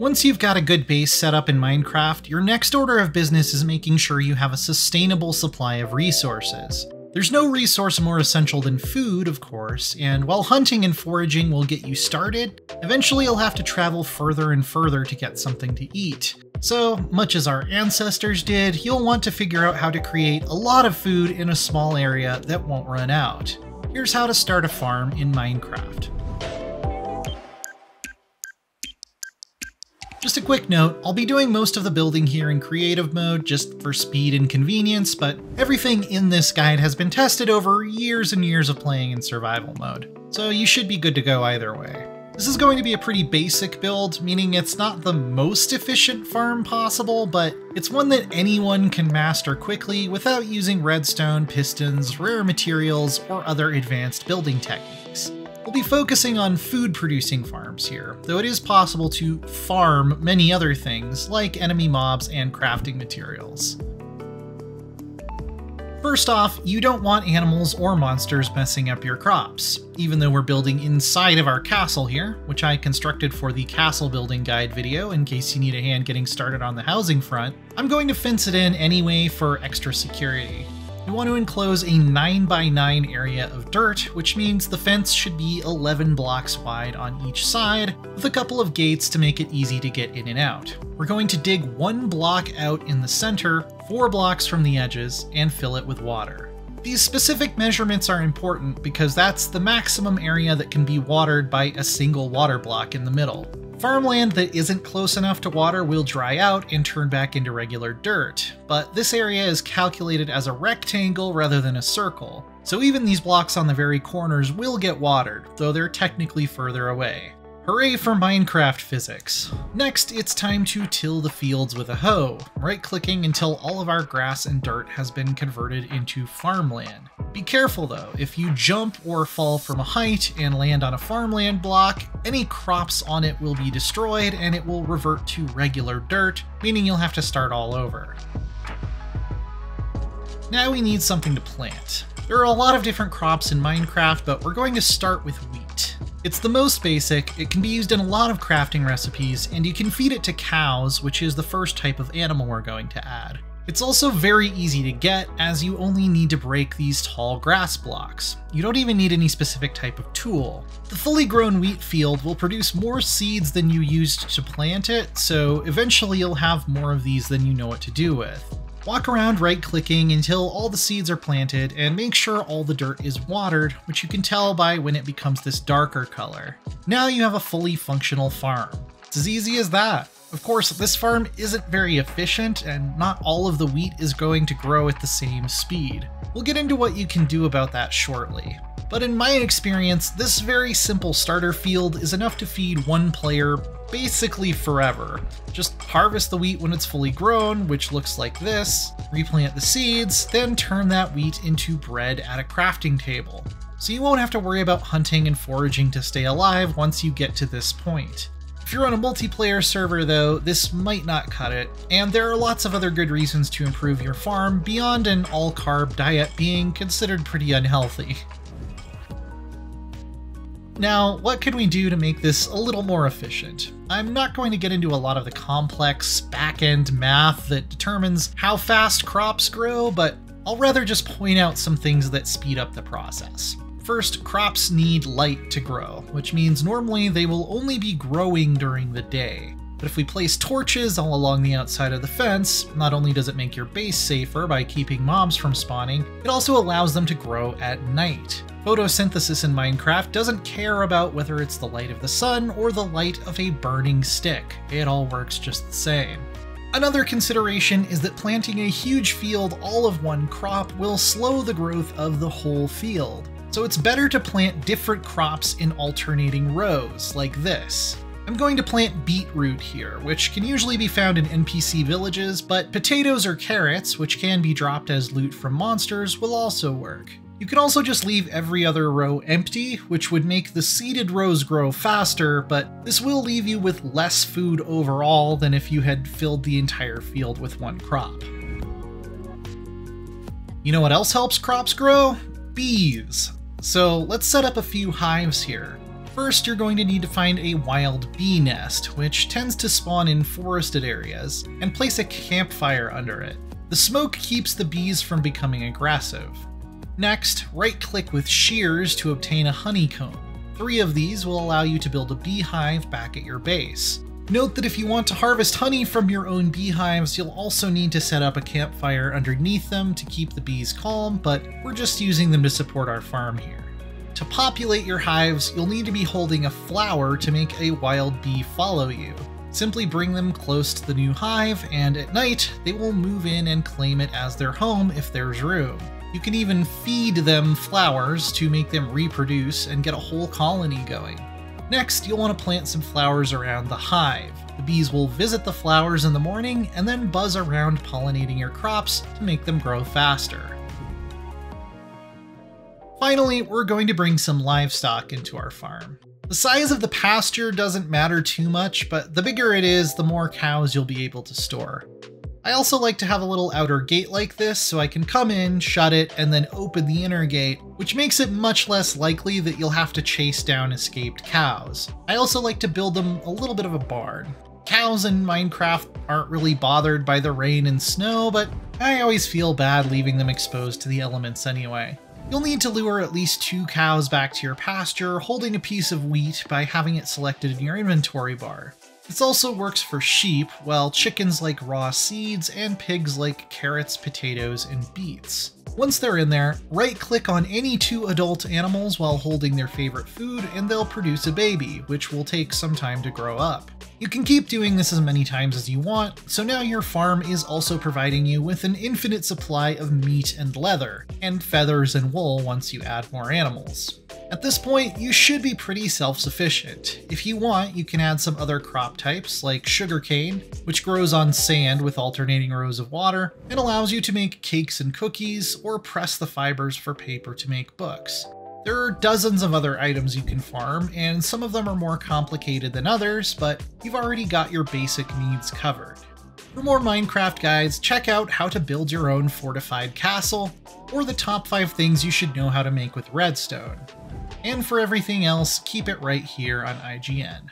Once you've got a good base set up in Minecraft, your next order of business is making sure you have a sustainable supply of resources. There's no resource more essential than food, of course, and while hunting and foraging will get you started, eventually you'll have to travel further and further to get something to eat. So, much as our ancestors did, you'll want to figure out how to create a lot of food in a small area that won't run out. Here's how to start a farm in Minecraft. Just a quick note, I'll be doing most of the building here in creative mode just for speed and convenience, but everything in this guide has been tested over years and years of playing in survival mode, so you should be good to go either way. This is going to be a pretty basic build, meaning it's not the most efficient farm possible, but it's one that anyone can master quickly without using redstone, pistons, rare materials, or other advanced building techniques. We'll be focusing on food-producing farms here, though it is possible to farm many other things, like enemy mobs and crafting materials. First off, you don't want animals or monsters messing up your crops. Even though we're building inside of our castle here, which I constructed for the castle building guide video in case you need a hand getting started on the housing front, I'm going to fence it in anyway for extra security. We want to enclose a 9x9 area of dirt, which means the fence should be 11 blocks wide on each side, with a couple of gates to make it easy to get in and out. We're going to dig 1 block out in the center, 4 blocks from the edges, and fill it with water. These specific measurements are important because that's the maximum area that can be watered by a single water block in the middle. Farmland that isn't close enough to water will dry out and turn back into regular dirt, but this area is calculated as a rectangle rather than a circle, so even these blocks on the very corners will get watered, though they're technically further away. Hooray for Minecraft physics! Next, it's time to till the fields with a hoe, right-clicking until all of our grass and dirt has been converted into farmland. Be careful though, if you jump or fall from a height and land on a farmland block, any crops on it will be destroyed and it will revert to regular dirt, meaning you'll have to start all over. Now we need something to plant. There are a lot of different crops in Minecraft, but we're going to start with wheat. It's the most basic, it can be used in a lot of crafting recipes, and you can feed it to cows, which is the first type of animal we're going to add. It's also very easy to get, as you only need to break these tall grass blocks. You don't even need any specific type of tool. The fully grown wheat field will produce more seeds than you used to plant it, so eventually you'll have more of these than you know what to do with. Walk around right-clicking until all the seeds are planted, and make sure all the dirt is watered, which you can tell by when it becomes this darker color. Now you have a fully functional farm. It's as easy as that. Of course, this farm isn't very efficient, and not all of the wheat is going to grow at the same speed. We'll get into what you can do about that shortly. But in my experience, this very simple starter field is enough to feed one player basically forever. Just harvest the wheat when it's fully grown, which looks like this, replant the seeds, then turn that wheat into bread at a crafting table. So you won't have to worry about hunting and foraging to stay alive once you get to this point. If you're on a multiplayer server though, this might not cut it, and there are lots of other good reasons to improve your farm beyond an all-carb diet being considered pretty unhealthy. Now, what could we do to make this a little more efficient? I'm not going to get into a lot of the complex back-end math that determines how fast crops grow, but I'll rather just point out some things that speed up the process. First, crops need light to grow, which means normally they will only be growing during the day. But if we place torches all along the outside of the fence, not only does it make your base safer by keeping mobs from spawning, it also allows them to grow at night. Photosynthesis in Minecraft doesn't care about whether it's the light of the sun or the light of a burning stick. It all works just the same. Another consideration is that planting a huge field all of one crop will slow the growth of the whole field. So it's better to plant different crops in alternating rows, like this. I'm going to plant beetroot here, which can usually be found in NPC villages, but potatoes or carrots, which can be dropped as loot from monsters, will also work. You can also just leave every other row empty, which would make the seeded rows grow faster, but this will leave you with less food overall than if you had filled the entire field with one crop. You know what else helps crops grow? Bees. So let's set up a few hives here. First, you're going to need to find a wild bee nest, which tends to spawn in forested areas, and place a campfire under it. The smoke keeps the bees from becoming aggressive. Next, right-click with shears to obtain a honeycomb. 3 of these will allow you to build a beehive back at your base. Note that if you want to harvest honey from your own beehives, you'll also need to set up a campfire underneath them to keep the bees calm, but we're just using them to support our farm here. To populate your hives, you'll need to be holding a flower to make a wild bee follow you. Simply bring them close to the new hive, and at night, they will move in and claim it as their home if there's room. You can even feed them flowers to make them reproduce and get a whole colony going. Next, you'll want to plant some flowers around the hive. The bees will visit the flowers in the morning and then buzz around pollinating your crops to make them grow faster. Finally, we're going to bring some livestock into our farm. The size of the pasture doesn't matter too much, but the bigger it is, the more cows you'll be able to store. I also like to have a little outer gate like this so I can come in, shut it, and then open the inner gate, which makes it much less likely that you'll have to chase down escaped cows. I also like to build them a little bit of a barn. Cows in Minecraft aren't really bothered by the rain and snow, but I always feel bad leaving them exposed to the elements anyway. You'll need to lure at least 2 cows back to your pasture, holding a piece of wheat by having it selected in your inventory bar. This also works for sheep, while chickens like raw seeds and pigs like carrots, potatoes, and beets. Once they're in there, right-click on any 2 adult animals while holding their favorite food and they'll produce a baby, which will take some time to grow up. You can keep doing this as many times as you want, so now your farm is also providing you with an infinite supply of meat and leather, and feathers and wool once you add more animals. At this point, you should be pretty self-sufficient. If you want, you can add some other crop types like sugarcane, which grows on sand with alternating rows of water, and allows you to make cakes and cookies, or press the fibers for paper to make books. There are dozens of other items you can farm, and some of them are more complicated than others, but you've already got your basic needs covered. For more Minecraft guides, check out how to build your own fortified castle, or the top 5 things you should know how to make with redstone. And for everything else, keep it right here on IGN.